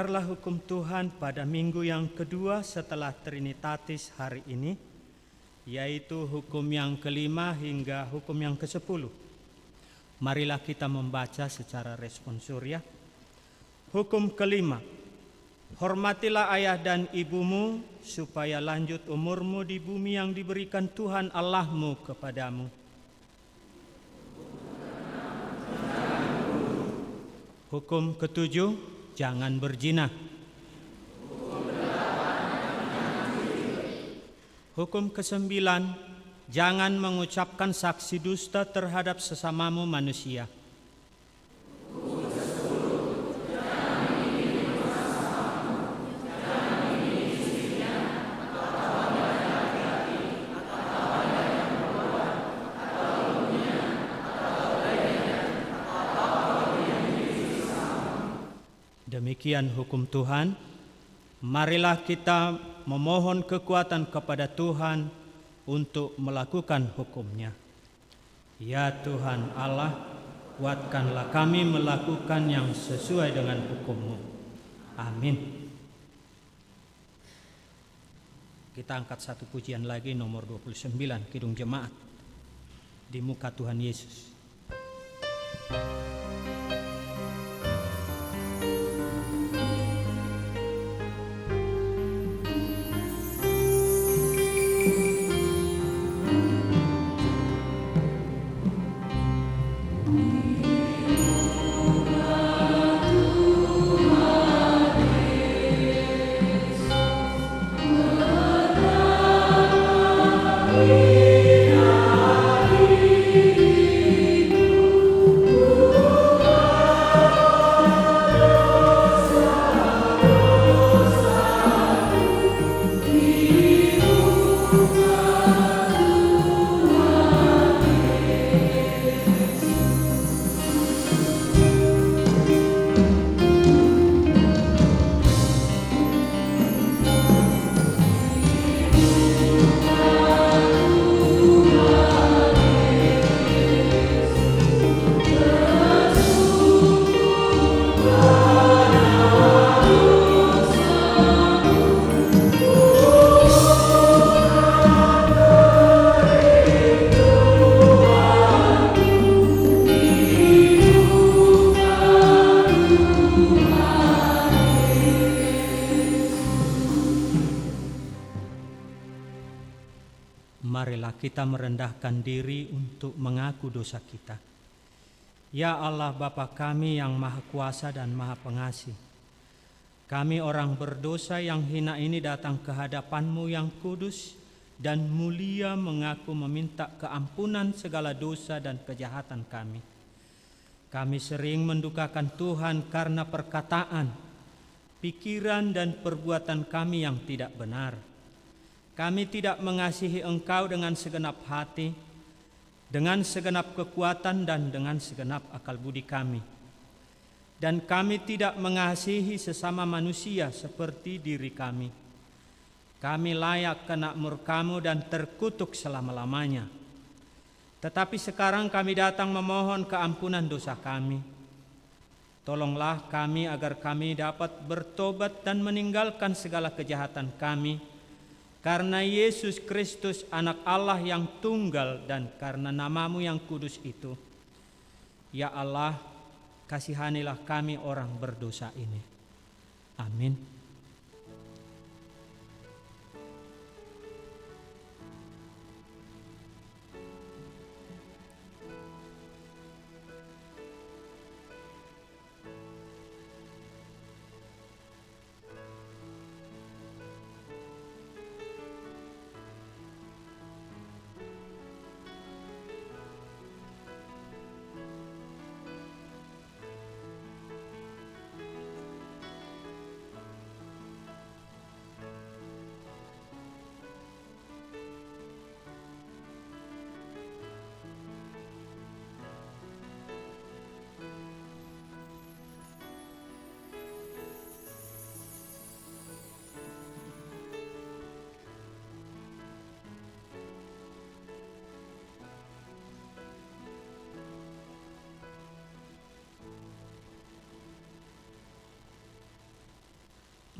Dengarlah hukum Tuhan pada minggu yang kedua setelah Trinitatis hari ini, yaitu hukum yang kelima hingga hukum yang ke-10. Marilah kita membaca secara responsorial. Hukum kelima, hormatilah ayah dan ibumu supaya lanjut umurmu di bumi yang diberikan Tuhan Allahmu kepadamu. Hukum ketujuh, jangan berzina. Hukum ke-9, jangan mengucapkan saksi dusta terhadap sesamamu manusia. Demikian hukum Tuhan. Marilah kita memohon kekuatan kepada Tuhan untuk melakukan hukum-Nya. Ya Tuhan Allah, kuatkanlah kami melakukan yang sesuai dengan hukum-Mu. Amin. Kita angkat satu pujian lagi, nomor 29, Kidung Jemaat. Di muka Tuhan Yesus. Marilah kita merendahkan diri untuk mengaku dosa kita. Ya Allah Bapa kami yang Maha Kuasa dan Maha Pengasih, kami orang berdosa yang hina ini datang ke hadapan-Mu yang kudus dan mulia mengaku meminta keampunan segala dosa dan kejahatan kami. Kami sering mendukakan Tuhan karena perkataan, pikiran dan perbuatan kami yang tidak benar. Kami tidak mengasihi Engkau dengan segenap hati, dengan segenap kekuatan dan dengan segenap akal budi kami. Dan kami tidak mengasihi sesama manusia seperti diri kami. Kami layak kena murka-Mu dan terkutuk selama-lamanya. Tetapi sekarang kami datang memohon keampunan dosa kami. Tolonglah kami agar kami dapat bertobat dan meninggalkan segala kejahatan kami, karena Yesus Kristus anak Allah yang tunggal dan karena nama-Mu yang kudus itu. Ya Allah, kasihanilah kami orang berdosa ini. Amin.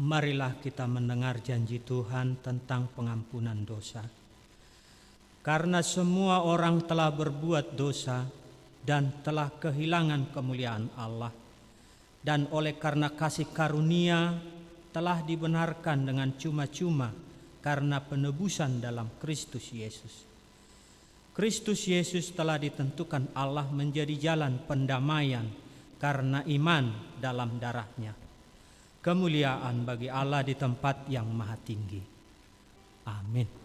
marilah kita mendengar janji Tuhan tentang pengampunan dosa. Karena semua orang telah berbuat dosa dan telah kehilangan kemuliaan Allah, dan oleh karena kasih karunia telah dibenarkan dengan cuma-cuma karena penebusan dalam Kristus Yesus. Kristus Yesus telah ditentukan Allah menjadi jalan pendamaian karena iman dalam darah-Nya. Kemuliaan bagi Allah di tempat yang maha tinggi. Amin.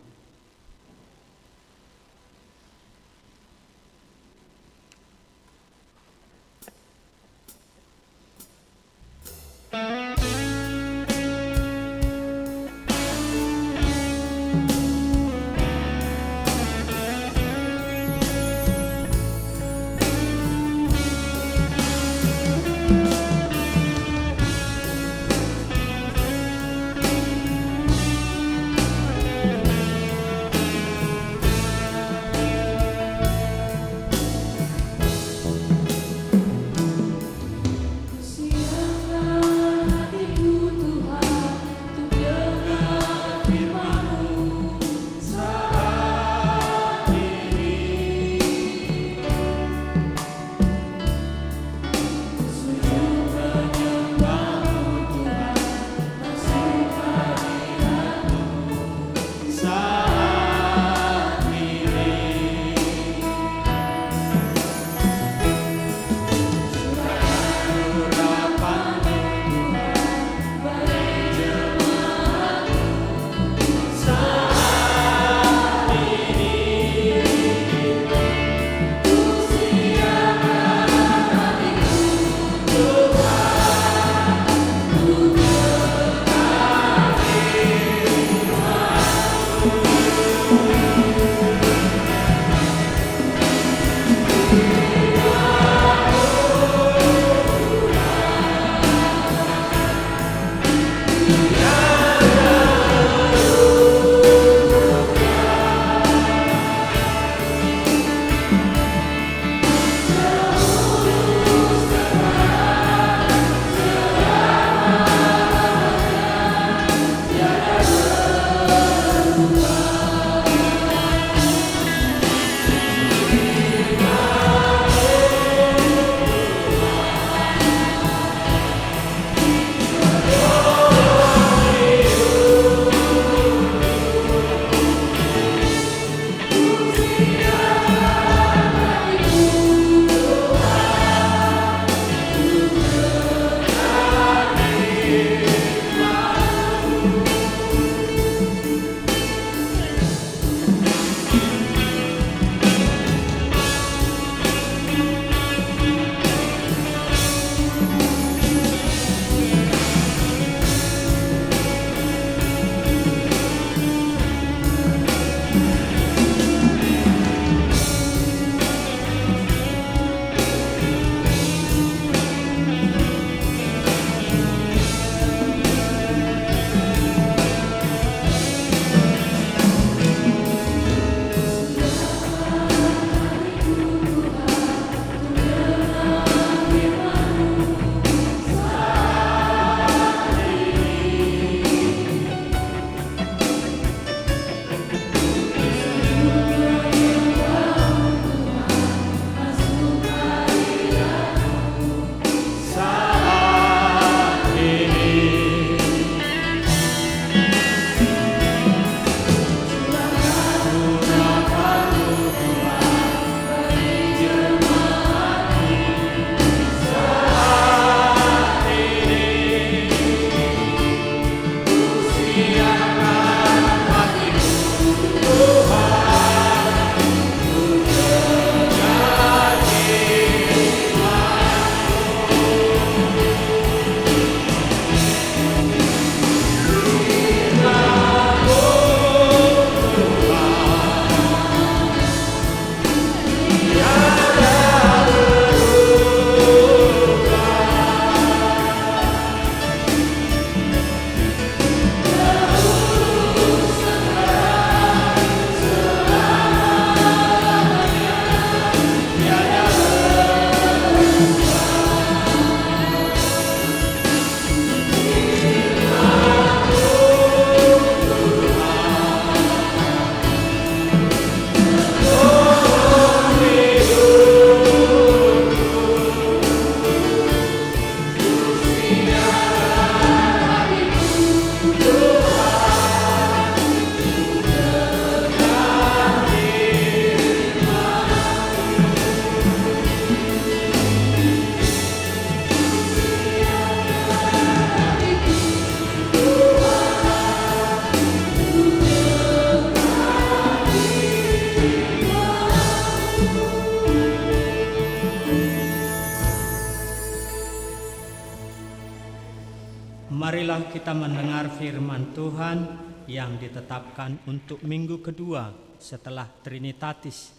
Marilah kita mendengar firman Tuhan yang ditetapkan untuk minggu kedua setelah Trinitatis,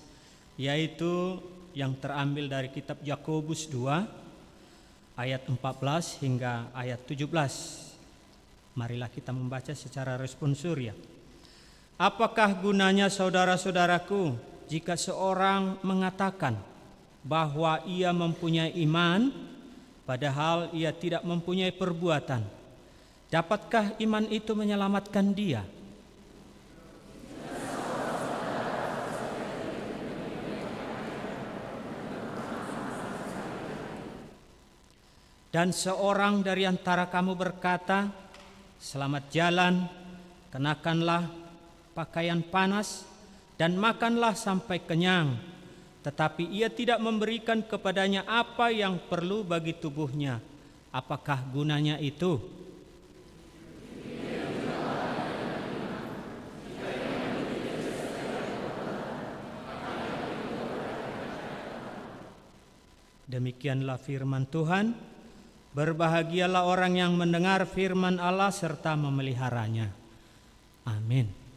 yaitu yang terambil dari kitab Yakobus 2 ayat 14 hingga ayat 17. Marilah kita membaca secara responsorial. Apakah gunanya saudara-saudaraku jika seorang mengatakan bahwa ia mempunyai iman padahal ia tidak mempunyai perbuatan? Dapatkah iman itu menyelamatkan dia? Dan seorang dari antara kamu berkata, selamat jalan, kenakanlah pakaian panas dan makanlah sampai kenyang, tetapi ia tidak memberikan kepadanya apa yang perlu bagi tubuhnya. Apakah gunanya itu? Demikianlah firman Tuhan. Berbahagialah orang yang mendengar firman Allah serta memeliharanya. Amin.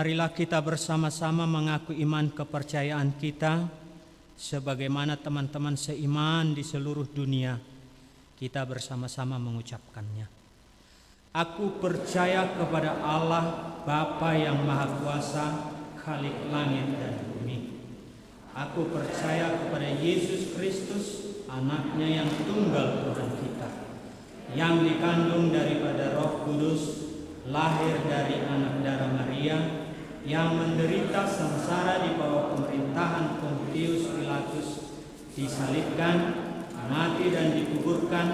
Marilah kita bersama-sama mengaku iman kepercayaan kita sebagaimana teman-teman seiman di seluruh dunia. Kita bersama-sama mengucapkannya. Aku percaya kepada Allah, Bapa yang Maha Kuasa, Khalik langit dan bumi. Aku percaya kepada Yesus Kristus, Anaknya yang tunggal Tuhan kita, yang dikandung daripada Roh Kudus, lahir dari anak darah Maria, yang menderita sengsara di bawah pemerintahan Pontius Pilatus, disalibkan, mati dan dikuburkan,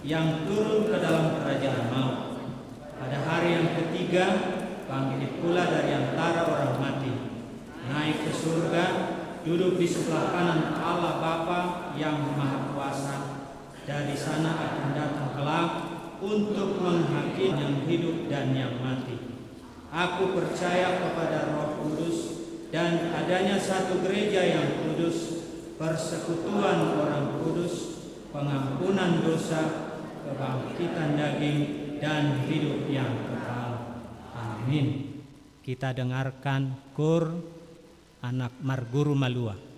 yang turun ke dalam kerajaan maut. Pada hari yang ketiga, bangkit pula dari antara orang mati, naik ke surga, duduk di sebelah kanan Allah Bapa yang Maha Kuasa. Dari sana akan datang kelak untuk menghakimi yang hidup dan yang mati. Aku percaya kepada Roh Kudus dan adanya satu gereja yang kudus, persekutuan orang kudus, pengampunan dosa, kebangkitan daging, dan hidup yang kekal. Amin. Kita dengarkan KUR anak Marguru Malua.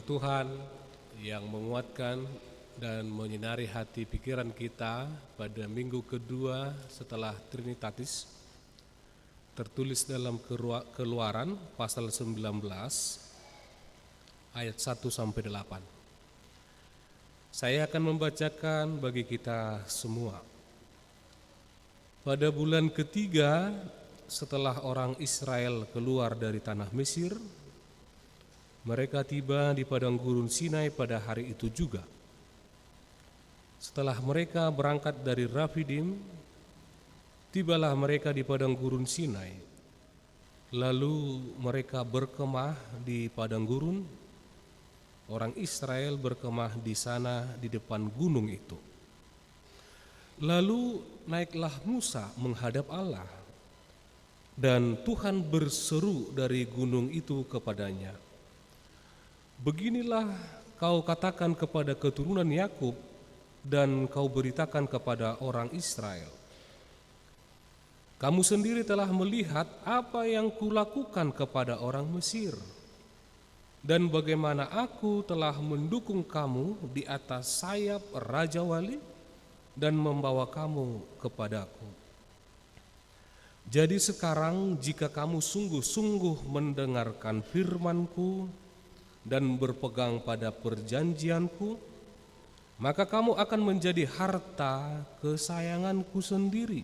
Tuhan yang menguatkan dan menyinari hati pikiran kita pada minggu kedua setelah Trinitatis, tertulis dalam Keluaran pasal 19 ayat 1-8. Saya akan membacakan bagi kita semua. Pada bulan ketiga setelah orang Israel keluar dari tanah Mesir, mereka tiba di padang gurun Sinai pada hari itu juga. Setelah mereka berangkat dari Rafidim, tibalah mereka di padang gurun Sinai. Lalu mereka berkemah di padang gurun. Orang Israel berkemah di sana di depan gunung itu. Lalu naiklah Musa menghadap Allah, dan Tuhan berseru dari gunung itu kepadanya, "Beginilah kau katakan kepada keturunan Yakub dan kau beritakan kepada orang Israel, kamu sendiri telah melihat apa yang kulakukan kepada orang Mesir, dan bagaimana aku telah mendukung kamu di atas sayap Raja Wali dan membawa kamu kepadaku. Jadi sekarang jika kamu sungguh-sungguh mendengarkan firman-Ku dan berpegang pada perjanjian-Ku, maka kamu akan menjadi harta kesayangan-Ku sendiri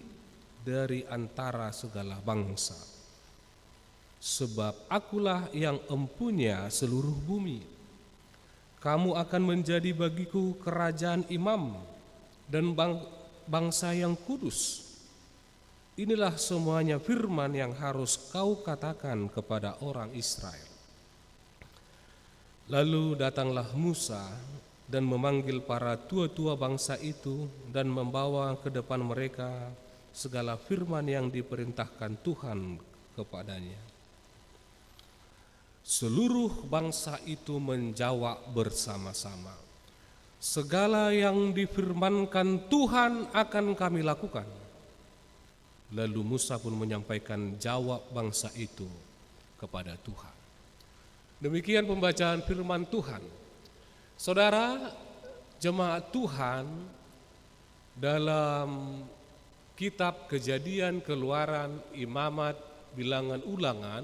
dari antara segala bangsa. Sebab akulah yang empunya seluruh bumi. Kamu akan menjadi bagiku kerajaan imam dan bangsa yang kudus. Inilah semuanya firman yang harus kau katakan kepada orang Israel." Lalu datanglah Musa dan memanggil para tua-tua bangsa itu dan membawa ke depan mereka segala firman yang diperintahkan Tuhan kepadanya. Seluruh bangsa itu menjawab bersama-sama, "Segala yang difirmankan Tuhan akan kami lakukan." Lalu Musa pun menyampaikan jawab bangsa itu kepada Tuhan. Demikian pembacaan firman Tuhan. Saudara, jemaat Tuhan, dalam kitab Kejadian, Keluaran, Imamat, Bilangan, Ulangan,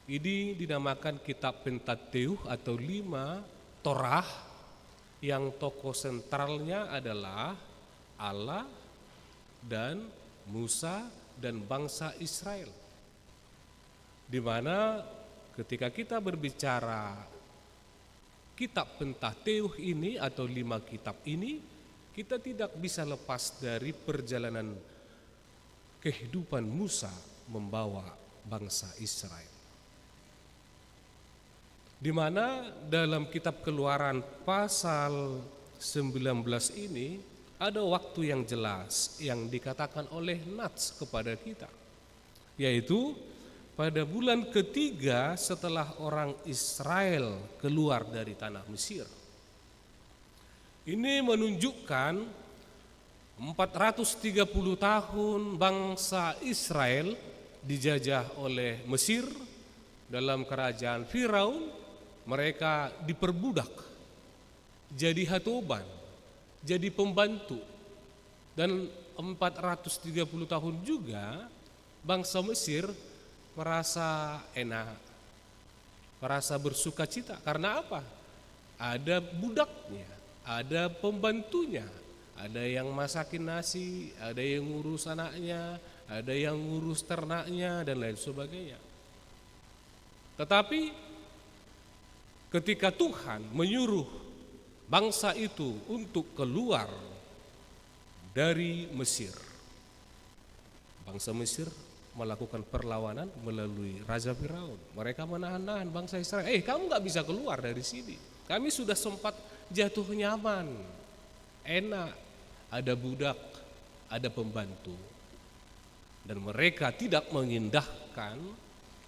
ini dinamakan kitab Pentateuch atau 5 Torah, yang tokoh sentralnya adalah Allah dan Musa dan bangsa Israel. Di mana ketika kita berbicara kitab Pentateuch ini atau 5 kitab ini, kita tidak bisa lepas dari perjalanan kehidupan Musa membawa bangsa Israel. Di mana dalam kitab Keluaran pasal 19 ini ada waktu yang jelas yang dikatakan oleh Nats kepada kita, yaitu pada bulan ketiga setelah orang Israel keluar dari tanah Mesir. Ini menunjukkan 430 tahun bangsa Israel dijajah oleh Mesir dalam kerajaan Firaun. Mereka diperbudak, jadi hatoban, jadi pembantu. Dan 430 tahun juga bangsa Mesir merasa enak, merasa bersuka cita. Karena apa? Ada budaknya, ada pembantunya, ada yang masakin nasi, ada yang ngurus anaknya, ada yang ngurus ternaknya, dan lain sebagainya. Tetapi ketika Tuhan menyuruh bangsa itu untuk keluar dari Mesir, bangsa Mesir melakukan perlawanan melalui Raja Firaun. Mereka menahan-nahan bangsa Israel. Kamu gak bisa keluar dari sini. Kami sudah sempat jatuh nyaman, enak, ada budak, ada pembantu. Dan mereka tidak mengindahkan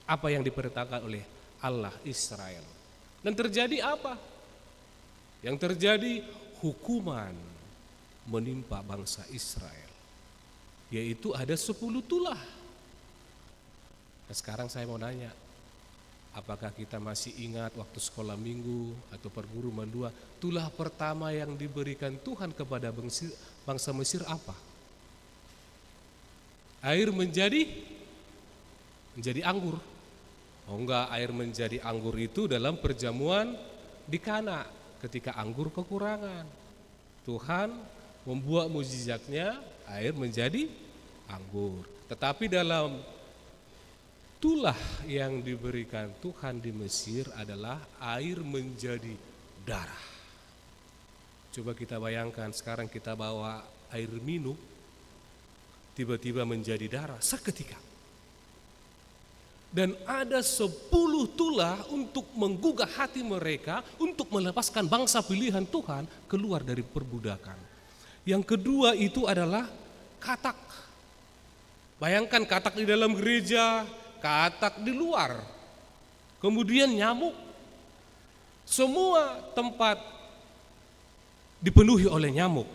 apa yang diperintahkan oleh Allah Israel. Dan terjadi apa? Yang terjadi hukuman menimpa bangsa Israel, yaitu ada 10 tulah. Nah, sekarang saya mau nanya, Apakah kita masih ingat waktu sekolah minggu atau perguruan 2, tulah pertama yang diberikan Tuhan kepada bangsa Mesir apa? Air menjadi anggur. Oh enggak, air menjadi anggur itu dalam perjamuan di Kana ketika anggur kekurangan. Tuhan membuat mukjizatnya, air menjadi anggur. Tetapi dalam tulah yang diberikan Tuhan di Mesir adalah air menjadi darah. Coba kita bayangkan sekarang kita bawa air minum, tiba-tiba menjadi darah seketika. Dan ada 10 tulah untuk menggugah hati mereka untuk melepaskan bangsa pilihan Tuhan keluar dari perbudakan. Yang kedua itu adalah katak. Bayangkan katak di dalam gereja, katak di luar, kemudian nyamuk. Semua tempat dipenuhi oleh nyamuk.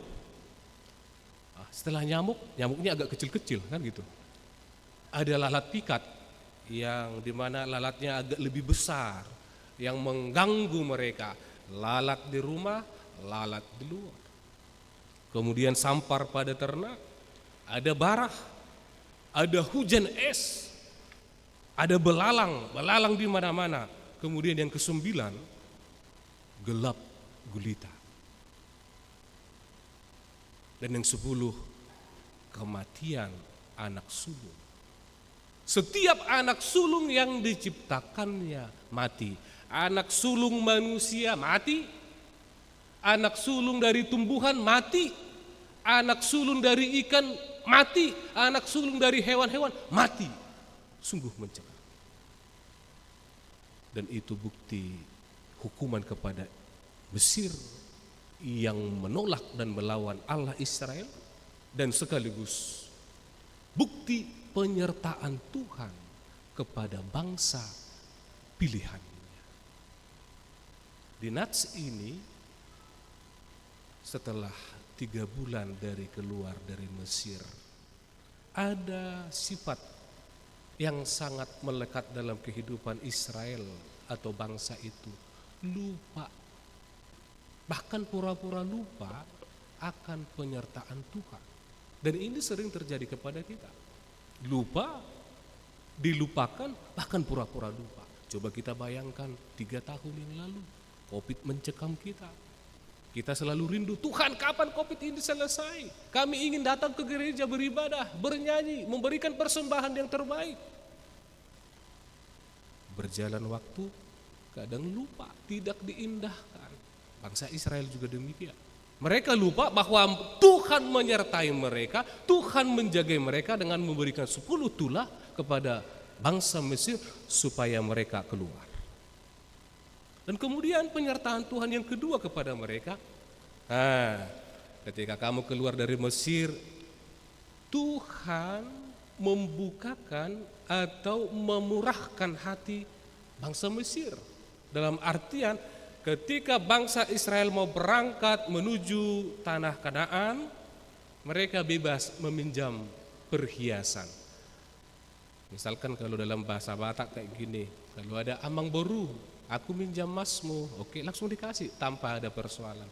Setelah nyamuknya agak kecil-kecil kan gitu. Ada lalat pikat yang dimana lalatnya agak lebih besar, yang mengganggu mereka. Lalat di rumah, lalat di luar. Kemudian sampar pada ternak, ada barah, ada hujan es, ada belalang di mana-mana. Kemudian yang ke-9, gelap gulita. Dan yang 10, kematian anak sulung. Setiap anak sulung yang diciptakannya mati. Anak sulung manusia mati, anak sulung dari tumbuhan mati, anak sulung dari ikan mati, anak sulung dari hewan-hewan mati. Sungguh mencekam. Dan itu bukti hukuman kepada Mesir yang menolak dan melawan Allah Israel, dan sekaligus bukti penyertaan Tuhan kepada bangsa pilihannya. Di Nats ini, setelah 3 bulan dari keluar dari Mesir, ada sifat yang sangat melekat dalam kehidupan Israel atau bangsa itu, lupa. Bahkan pura-pura lupa akan penyertaan Tuhan. Dan ini sering terjadi kepada kita. Lupa, dilupakan, bahkan pura-pura lupa. Coba kita bayangkan 3 tahun yang lalu, COVID mencekam kita. Kita selalu rindu, Tuhan kapan COVID ini selesai? Kami ingin datang ke gereja beribadah, bernyanyi, memberikan persembahan yang terbaik. Berjalan waktu, kadang lupa, tidak diindahkan. Bangsa Israel juga demikian. Mereka lupa bahwa Tuhan menyertai mereka, Tuhan menjaga mereka dengan memberikan 10 tulah kepada bangsa Mesir supaya mereka keluar. Dan kemudian penyertaan Tuhan yang kedua kepada mereka, ketika kamu keluar dari Mesir, Tuhan membukakan atau memurahkan hati bangsa Mesir. Dalam artian ketika bangsa Israel mau berangkat menuju tanah Kanaan, mereka bebas meminjam perhiasan. Misalkan kalau dalam bahasa Batak kayak gini, kalau ada amang boru, aku minjam masmu, oke langsung dikasih tanpa ada persoalan.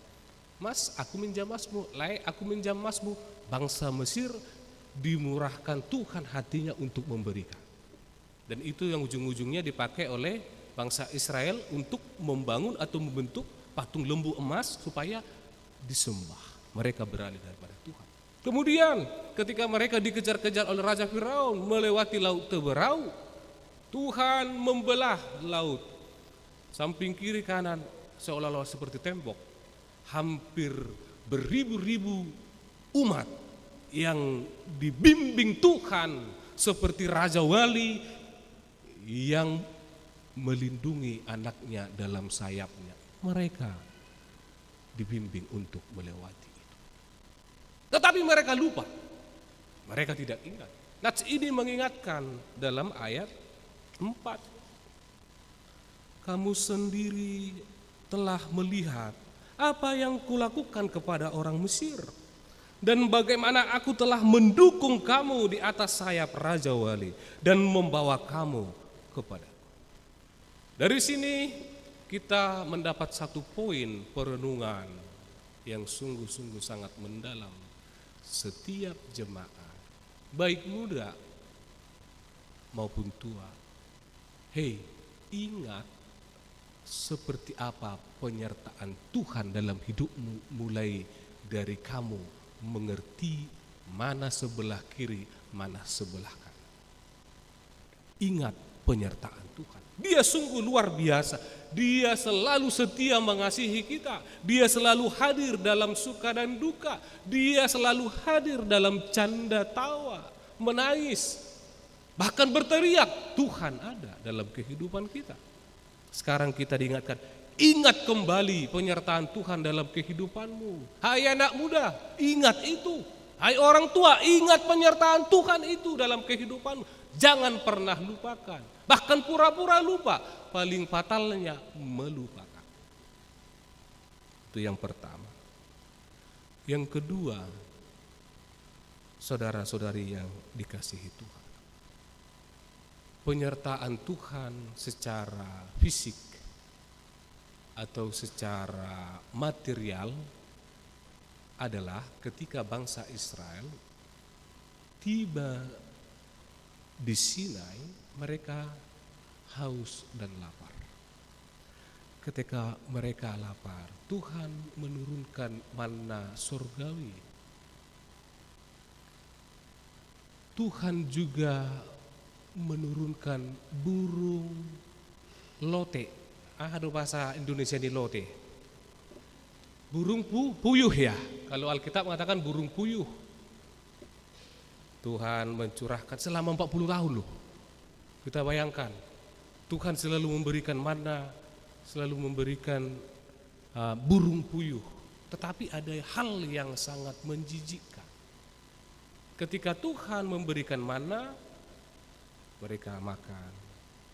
Mas, aku minjam masmu, Lai, aku minjam masmu. Bangsa Mesir dimurahkan Tuhan hatinya untuk memberikan. Dan itu yang ujung-ujungnya dipakai oleh bangsa Israel untuk membangun atau membentuk patung lembu emas supaya disembah. Mereka beralih daripada Tuhan. Kemudian ketika mereka dikejar-kejar oleh Raja Firaun melewati Laut Teberau, Tuhan membelah laut samping kiri kanan seolah-olah seperti tembok. Hampir beribu-ribu umat yang dibimbing Tuhan seperti Raja Wali yang melindungi anaknya dalam sayapnya. Mereka dibimbing untuk melewati itu. Tetapi mereka lupa. Mereka tidak ingat. Nats ini mengingatkan dalam ayat 4. Kamu sendiri telah melihat apa yang kulakukan kepada orang Mesir, dan bagaimana aku telah mendukung kamu di atas sayap Raja Wali dan membawa kamu kepada. Dari sini kita mendapat satu poin perenungan yang sungguh-sungguh sangat mendalam. Setiap jemaat, baik muda maupun tua, hei, ingat seperti apa penyertaan Tuhan dalam hidupmu, mulai dari kamu mengerti mana sebelah kiri, mana sebelah kanan. Ingat penyertaan Tuhan. Dia sungguh luar biasa. Dia selalu setia mengasihi kita. Dia selalu hadir dalam suka dan duka. Dia selalu hadir dalam canda tawa, menangis, bahkan berteriak. Tuhan ada dalam kehidupan kita. Sekarang kita diingatkan, ingat kembali penyertaan Tuhan dalam kehidupanmu. Hai anak muda, ingat itu. Hai orang tua, ingat penyertaan Tuhan itu dalam kehidupanmu. Jangan pernah lupakan. Bahkan pura-pura lupa, paling fatalnya melupakan. Itu yang pertama. Yang kedua, saudara-saudari yang dikasihi Tuhan, penyertaan Tuhan secara fisik atau secara material adalah ketika bangsa Israel tiba di Sinai, mereka haus dan lapar. Ketika mereka lapar, Tuhan menurunkan manna surgawi. Tuhan juga menurunkan burung lote. Ada bahasa Indonesia ini lote. Burung puyuh ya. Kalau Alkitab mengatakan burung puyuh. Tuhan mencurahkan selama 40 tahun loh. Kita bayangkan, Tuhan selalu memberikan manna, selalu memberikan burung puyuh. Tetapi ada hal yang sangat menjijikkan. Ketika Tuhan memberikan manna, mereka makan,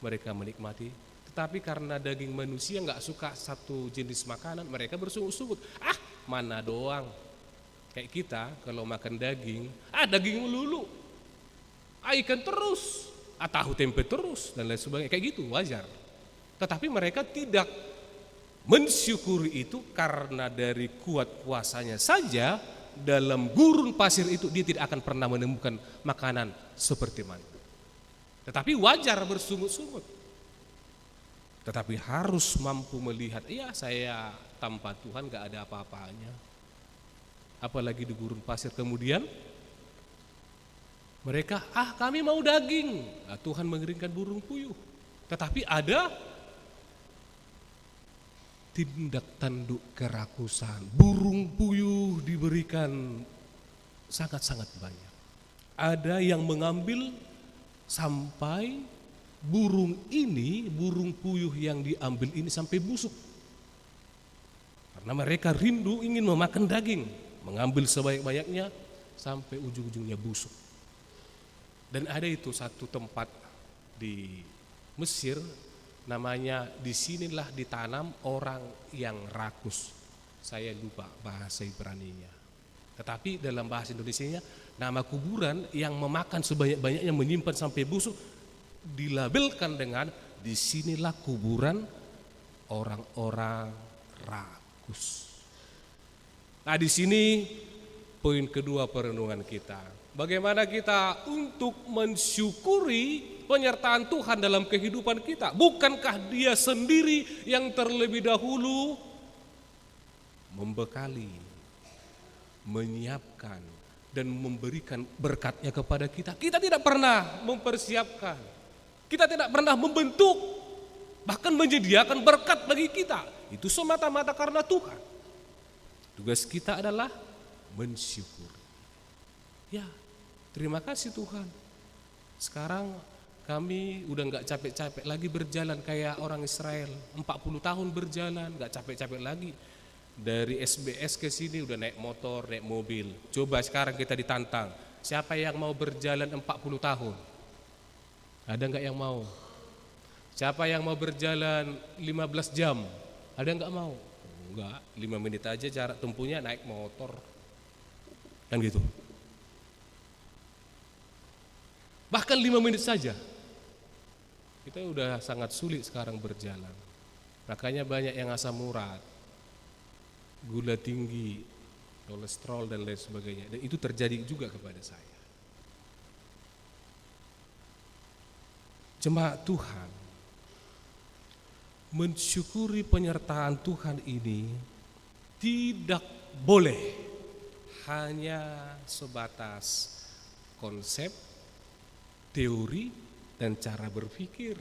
mereka menikmati. Tetapi karena daging manusia nggak suka satu jenis makanan, mereka bersungut-sungut. Mana doang. Kayak kita kalau makan daging, daging melulu, ikan terus, tahu tempe terus, dan lain sebagainya. Kayak gitu wajar. Tetapi mereka tidak mensyukuri itu karena dari kuat kuasanya saja dalam gurun pasir itu dia tidak akan pernah menemukan makanan seperti mana. Tetapi wajar bersungut-sungut. Tetapi harus mampu melihat, saya tanpa Tuhan gak ada apa-apanya. Apalagi di gurun pasir. Kemudian mereka, kami mau daging. Tuhan mengirimkan burung puyuh. Tetapi ada tindak tanduk kerakusan. Burung puyuh diberikan sangat-sangat banyak. Ada yang mengambil sampai burung puyuh yang diambil ini sampai busuk. Karena mereka rindu ingin memakan daging, mengambil sebanyak-banyaknya sampai ujung-ujungnya busuk. Dan ada itu satu tempat di Mesir, namanya disinilah ditanam orang yang rakus. Saya lupa bahasa Ibraninya. Tetapi dalam bahasa Indonesianya, nama kuburan yang memakan sebanyak-banyaknya, menyimpan sampai busuk, dilabelkan dengan disinilah kuburan orang-orang rakus. Nah, di sini poin kedua perenungan kita. Bagaimana kita untuk mensyukuri penyertaan Tuhan dalam kehidupan kita? Bukankah Dia sendiri yang terlebih dahulu membekali, menyiapkan, dan memberikan berkatnya kepada kita? Kita tidak pernah mempersiapkan, kita tidak pernah membentuk, bahkan menyediakan berkat bagi kita. Itu semata-mata karena Tuhan. Tugas kita adalah mensyukuri. Ya, terima kasih Tuhan. Sekarang kami udah gak capek-capek lagi berjalan kayak orang Israel. 40 tahun berjalan, gak capek-capek lagi. Dari SBS ke sini udah naik motor, naik mobil. Coba sekarang kita ditantang. Siapa yang mau berjalan 40 tahun? Ada gak yang mau? Siapa yang mau berjalan 15 jam? Ada gak mau? Enggak, 5 menit aja jarak tempuhnya naik motor. Kan gitu. Bahkan 5 menit saja. Kita udah sangat sulit sekarang berjalan. Makanya banyak yang asam urat, gula tinggi, kolesterol dan lain sebagainya. Dan itu terjadi juga kepada saya. Jemaat Tuhan, mensyukuri penyertaan Tuhan ini tidak boleh hanya sebatas konsep, teori, dan cara berpikir.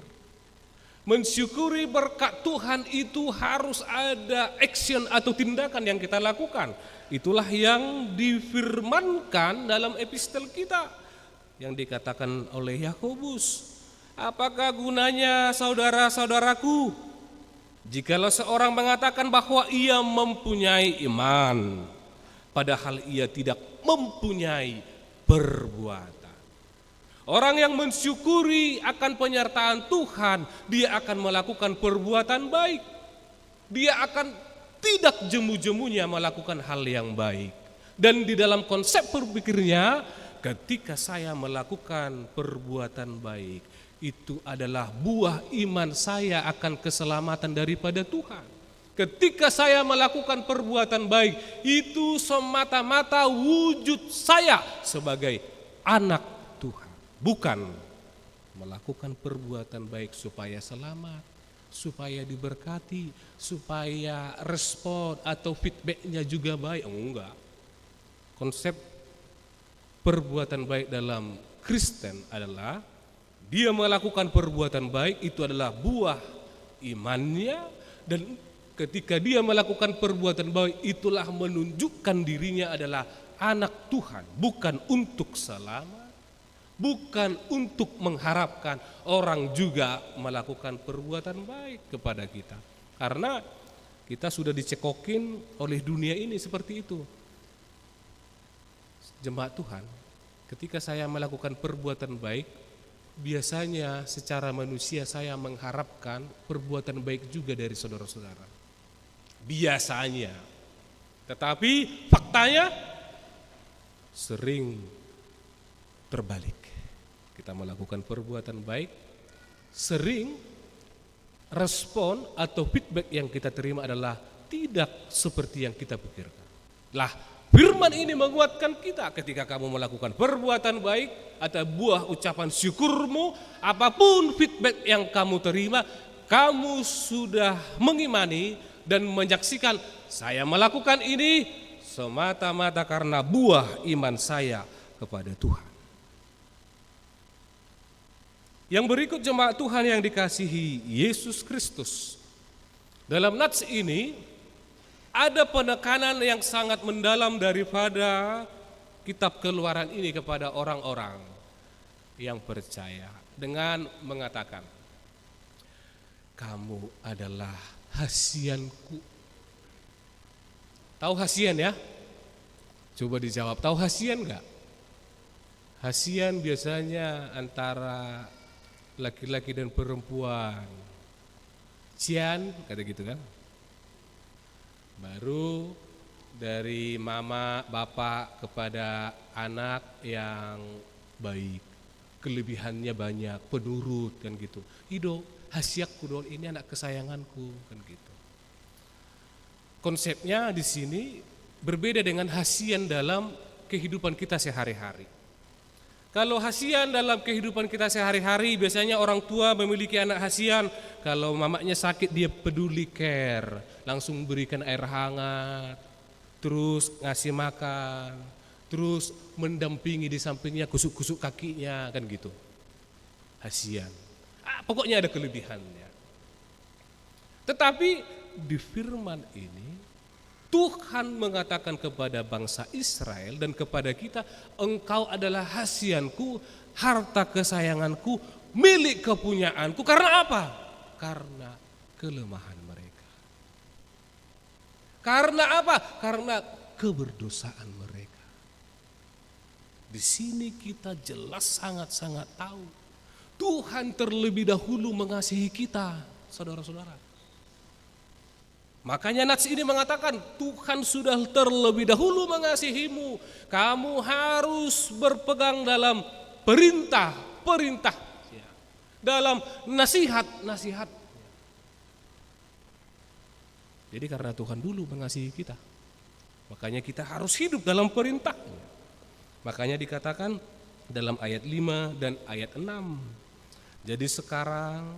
Mensyukuri berkat Tuhan itu harus ada action atau tindakan yang kita lakukan. Itulah yang difirmankan dalam epistel kita yang dikatakan oleh Yakobus. Apakah gunanya saudara-saudaraku jikalau seorang mengatakan bahwa ia mempunyai iman, padahal ia tidak mempunyai perbuatan. Orang yang mensyukuri akan penyertaan Tuhan, dia akan melakukan perbuatan baik. Dia akan tidak jemu-jemunya melakukan hal yang baik. Dan di dalam konsep berpikirnya, ketika saya melakukan perbuatan baik, itu adalah buah iman saya akan keselamatan daripada Tuhan. Ketika saya melakukan perbuatan baik, itu semata-mata wujud saya sebagai anak Tuhan. Bukan melakukan perbuatan baik supaya selamat, supaya diberkati, supaya respon atau feedbacknya juga baik. Enggak. Konsep perbuatan baik dalam Kristen adalah dia melakukan perbuatan baik itu adalah buah imannya, dan ketika dia melakukan perbuatan baik itulah menunjukkan dirinya adalah anak Tuhan, bukan untuk selamat, bukan untuk mengharapkan orang juga melakukan perbuatan baik kepada kita. Karena kita sudah dicekokin oleh dunia ini seperti itu. Jemaat Tuhan, ketika saya melakukan perbuatan baik, biasanya secara manusia saya mengharapkan perbuatan baik juga dari saudara-saudara. Biasanya. Tetapi faktanya sering terbalik. Kita melakukan perbuatan baik, sering respon atau feedback yang kita terima adalah tidak seperti yang kita pikirkan. Lah, firman ini menguatkan kita ketika kamu melakukan perbuatan baik atau buah ucapan syukurmu, apapun feedback yang kamu terima, kamu sudah mengimani dan menyaksikan saya melakukan ini semata-mata karena buah iman saya kepada Tuhan. Yang berikut jemaat Tuhan yang dikasihi Yesus Kristus. Dalam nats ini ada penekanan yang sangat mendalam daripada kitab Keluaran ini kepada orang-orang yang percaya dengan mengatakan, kamu adalah hasianku. Tahu hasian ya? Coba dijawab, tahu hasian enggak? Hasian biasanya antara laki-laki dan perempuan. Cian, kata gitu kan. Baru dari mama, bapak kepada anak yang baik. Kelebihannya banyak, penurut kan gitu. Ido, hasiakku dong, ini anak kesayanganku kan gitu. Konsepnya di sini berbeda dengan hasian dalam kehidupan kita sehari-hari. Kalau hasian dalam kehidupan kita sehari-hari biasanya orang tua memiliki anak hasian. Kalau mamanya sakit dia peduli, care, langsung berikan air hangat, terus ngasih makan, terus mendampingi di sampingnya, kusuk-kusuk kakinya kan gitu. Hasian. Pokoknya ada kelebihannya. Tetapi di firman ini Tuhan mengatakan kepada bangsa Israel dan kepada kita, engkau adalah hasianku, harta kesayanganku, milik kepunyaanku. Karena apa? Karena kelemahan mereka. Karena apa? Karena keberdosaan mereka. Di sini kita jelas sangat-sangat tahu Tuhan terlebih dahulu mengasihi kita, saudara-saudara. Makanya nats ini mengatakan Tuhan sudah terlebih dahulu mengasihimu. Kamu harus berpegang dalam perintah-perintah dalam nasihat. Jadi karena Tuhan dulu mengasihi kita, makanya kita harus hidup dalam perintahnya. Makanya dikatakan dalam ayat 5 dan ayat 6. Jadi sekarang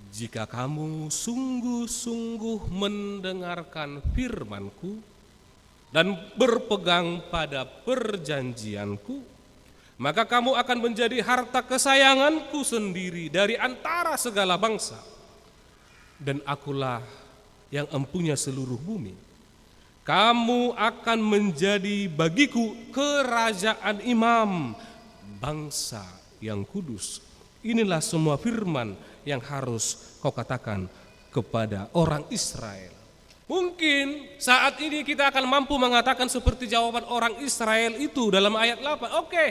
jika kamu sungguh-sungguh mendengarkan firman-Ku dan berpegang pada perjanjian-Ku, maka kamu akan menjadi harta kesayangan-Ku sendiri dari antara segala bangsa. Dan Akulah yang empunya seluruh bumi. Kamu akan menjadi bagiku kerajaan imam, bangsa yang kudus. Inilah semua firman yang harus kau katakan kepada orang Israel. Mungkin saat ini kita akan mampu mengatakan seperti jawaban orang Israel itu dalam ayat 8. Oke.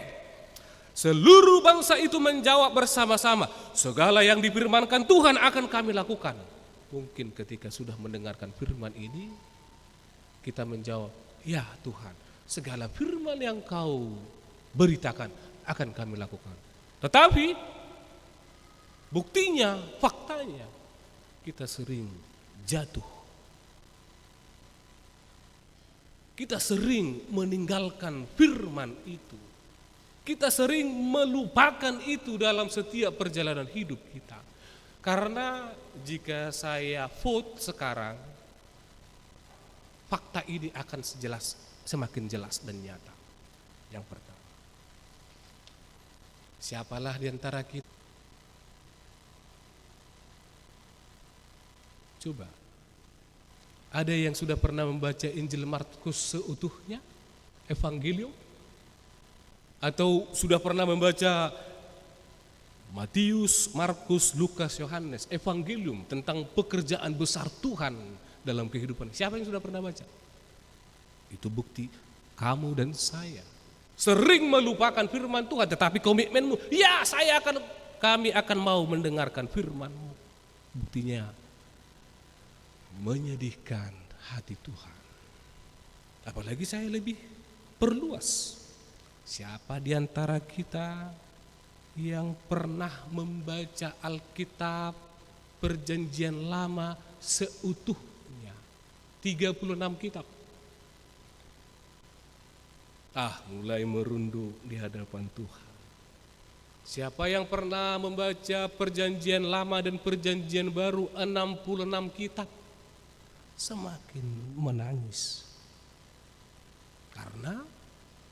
Seluruh bangsa itu menjawab bersama-sama, segala yang difirmankan Tuhan akan kami lakukan. Mungkin ketika sudah mendengarkan firman ini, kita menjawab, ya Tuhan, segala firman yang kau beritakan akan kami lakukan. Tetapi buktinya, faktanya, kita sering jatuh. Kita sering meninggalkan firman itu. Kita sering melupakan itu dalam setiap perjalanan hidup kita. Karena jika saya vote sekarang, fakta ini akan semakin jelas dan nyata. Yang pertama, siapalah di antara kita? Coba, ada yang sudah pernah membaca Injil Markus seutuhnya, Evangelium? Atau sudah pernah membaca Matius, Markus, Lukas, Yohanes, Evangelium tentang pekerjaan besar Tuhan dalam kehidupan? Siapa yang sudah pernah baca? Itu bukti kamu dan saya sering melupakan firman Tuhan, tetapi komitmenmu, ya kami akan mau mendengarkan firman-Mu. Buktinya menyedihkan hati Tuhan. Apalagi saya lebih perluas. Siapa di antara kita yang pernah membaca Alkitab Perjanjian Lama seutuhnya? 36 kitab. Mulai merunduk di hadapan Tuhan. Siapa yang pernah membaca Perjanjian Lama dan Perjanjian Baru 66 kitab? Semakin menangis. Karena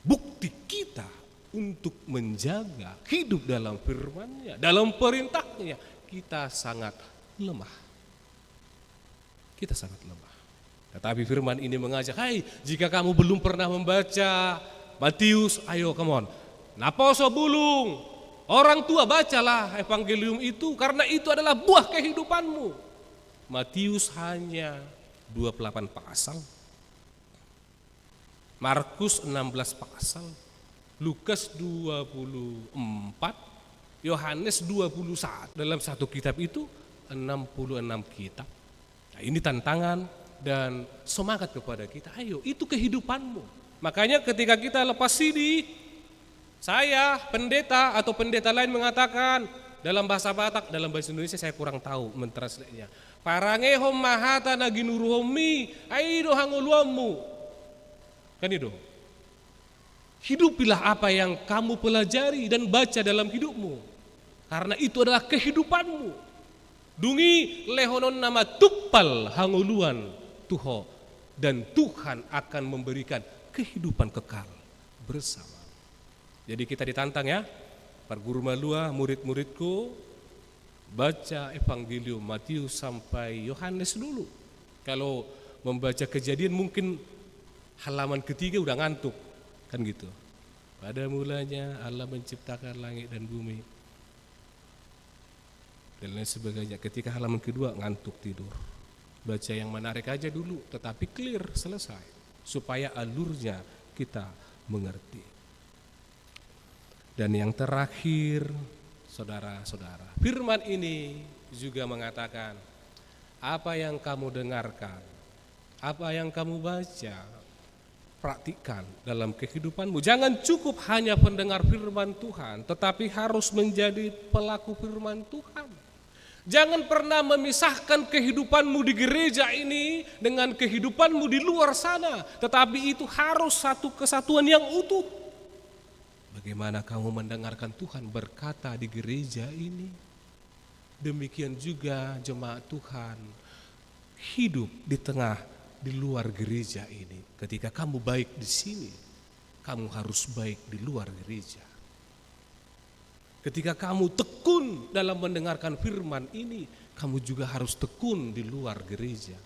bukti kita untuk menjaga hidup dalam firman-Nya, dalam perintahnya, kita sangat lemah. Kita sangat lemah. Tetapi firman ini mengajak, hai, jika kamu belum pernah membaca Matius, ayo come on. Naposo bulung, orang tua bacalah Evangelium itu, karena itu adalah buah kehidupanmu. Matius hanya 28 pasal. Markus 16 pasal, Lukas 24, Yohanes 21. Dalam satu kitab itu 66 kitab. Nah, ini tantangan dan semangat kepada kita. Ayo, itu kehidupanmu. Makanya ketika kita lepas CD, saya, pendeta atau pendeta lain mengatakan dalam bahasa Batak, dalam bahasa Indonesia saya kurang tahu mentranslate-nya. Parangehom mahata naginuruhomi, aido hanguluamu. Kan itu. Hidupilah apa yang kamu pelajari dan baca dalam hidupmu. Karena itu adalah kehidupanmu. Dungi lehonon nama tupal hanguluan tuho. Dan Tuhan akan memberikan kehidupan kekal bersama. Jadi kita ditantang ya. Para guru malua, murid-muridku, baca Evangelium Matius sampai Yohanes dulu. Kalau membaca Kejadian mungkin halaman ketiga udah ngantuk, kan gitu. Pada mulanya Allah menciptakan langit dan bumi dan lain sebagainya. Ketika halaman kedua ngantuk tidur. Baca yang menarik aja dulu, tetapi clear, selesai, supaya alurnya kita mengerti. Dan yang terakhir, saudara-saudara, firman ini juga mengatakan, apa yang kamu dengarkan, apa yang kamu baca, praktikkan dalam kehidupanmu. Jangan cukup hanya pendengar firman Tuhan, tetapi harus menjadi pelaku firman Tuhan. Jangan pernah memisahkan kehidupanmu di gereja ini dengan kehidupanmu di luar sana, tetapi itu harus satu kesatuan yang utuh. Bagaimana kamu mendengarkan Tuhan berkata di gereja ini, demikian juga jemaat Tuhan hidup di luar gereja ini. Ketika kamu baik di sini, kamu harus baik di luar gereja. Ketika kamu tekun dalam mendengarkan firman ini, kamu juga harus tekun di luar gereja.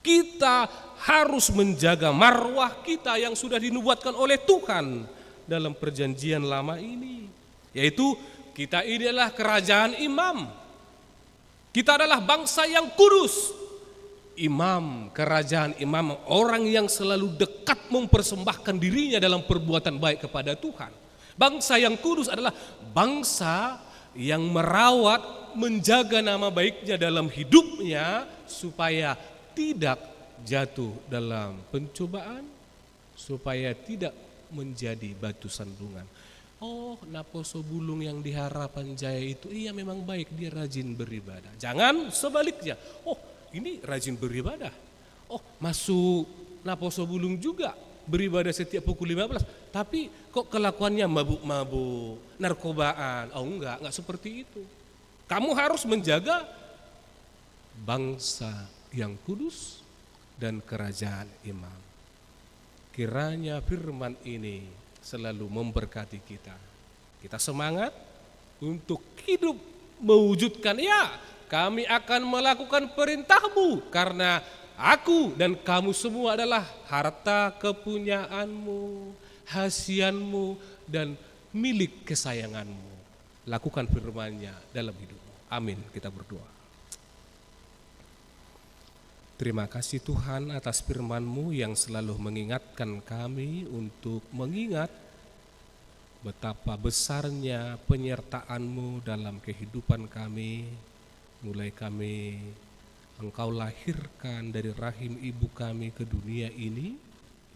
Kita harus menjaga marwah kita yang sudah dinubuatkan oleh Tuhan dalam perjanjian lama ini. Yaitu kita ini adalah kerajaan imam. Kita adalah bangsa yang kudus. Imam, kerajaan imam, orang yang selalu dekat mempersembahkan dirinya dalam perbuatan baik kepada Tuhan. Bangsa yang kudus adalah bangsa yang merawat, menjaga nama baiknya dalam hidupnya supaya tidak jatuh dalam pencobaan, supaya tidak menjadi batu sandungan. Oh, Naposo Bulung yang di Harapan Jaya itu iya memang baik, dia rajin beribadah. Jangan sebaliknya. Oh, ini rajin beribadah. Oh, masuk Naposo Bulung juga beribadah setiap pukul 15, tapi kok kelakuannya mabuk-mabuk, narkobaan. Oh enggak seperti itu. Kamu harus menjaga bangsa yang kudus dan kerajaan imam. Kiranya firman ini selalu memberkati kita. Kita semangat untuk hidup mewujudkan, ya kami akan melakukan perintahmu karena aku dan kamu semua adalah harta kepunyaanmu, hasianmu, dan milik kesayanganmu. Lakukan firman-Nya dalam hidupmu. Amin. Kita berdoa. Terima kasih Tuhan atas firman-Mu yang selalu mengingatkan kami untuk mengingat betapa besarnya penyertaan-Mu dalam kehidupan kami. Mulai kami Engkau lahirkan dari rahim ibu kami ke dunia ini,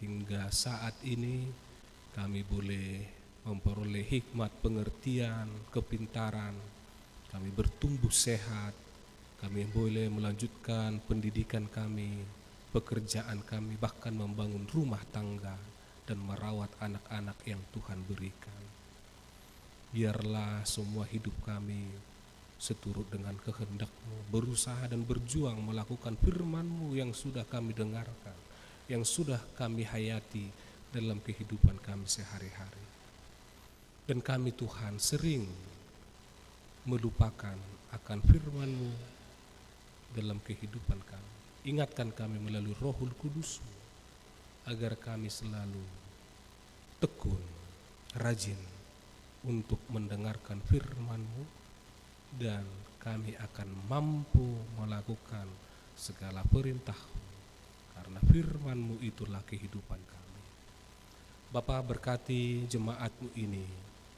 hingga saat ini kami boleh memperoleh hikmat, pengertian, kepintaran, kami bertumbuh sehat, kami boleh melanjutkan pendidikan kami, pekerjaan kami, bahkan membangun rumah tangga dan merawat anak-anak yang Tuhan berikan. Biarlah semua hidup kami seturut dengan kehendak-Mu, berusaha dan berjuang melakukan firman-Mu yang sudah kami dengarkan, yang sudah kami hayati dalam kehidupan kami sehari-hari. Dan kami Tuhan sering melupakan akan firman-Mu dalam kehidupan kami. Ingatkan kami melalui Rohul Kudus-Mu, agar kami selalu tekun, rajin untuk mendengarkan firman-Mu, dan kami akan mampu melakukan segala perintah-Mu, karena firman-Mu itulah kehidupan kami. Bapa, berkati jemaat-Mu ini,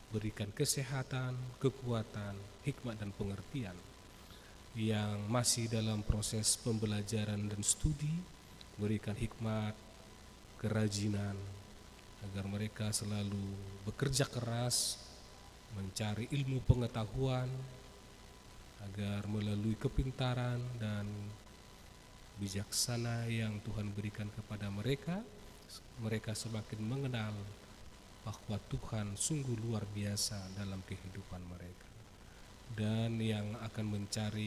berikan kesehatan, kekuatan, hikmat dan pengertian yang masih dalam proses pembelajaran dan studi. Berikan hikmat, kerajinan, agar mereka selalu bekerja keras mencari ilmu pengetahuan, agar melalui kepintaran dan bijaksana yang Tuhan berikan kepada mereka, mereka semakin mengenal bahwa Tuhan sungguh luar biasa dalam kehidupan mereka. Dan yang akan mencari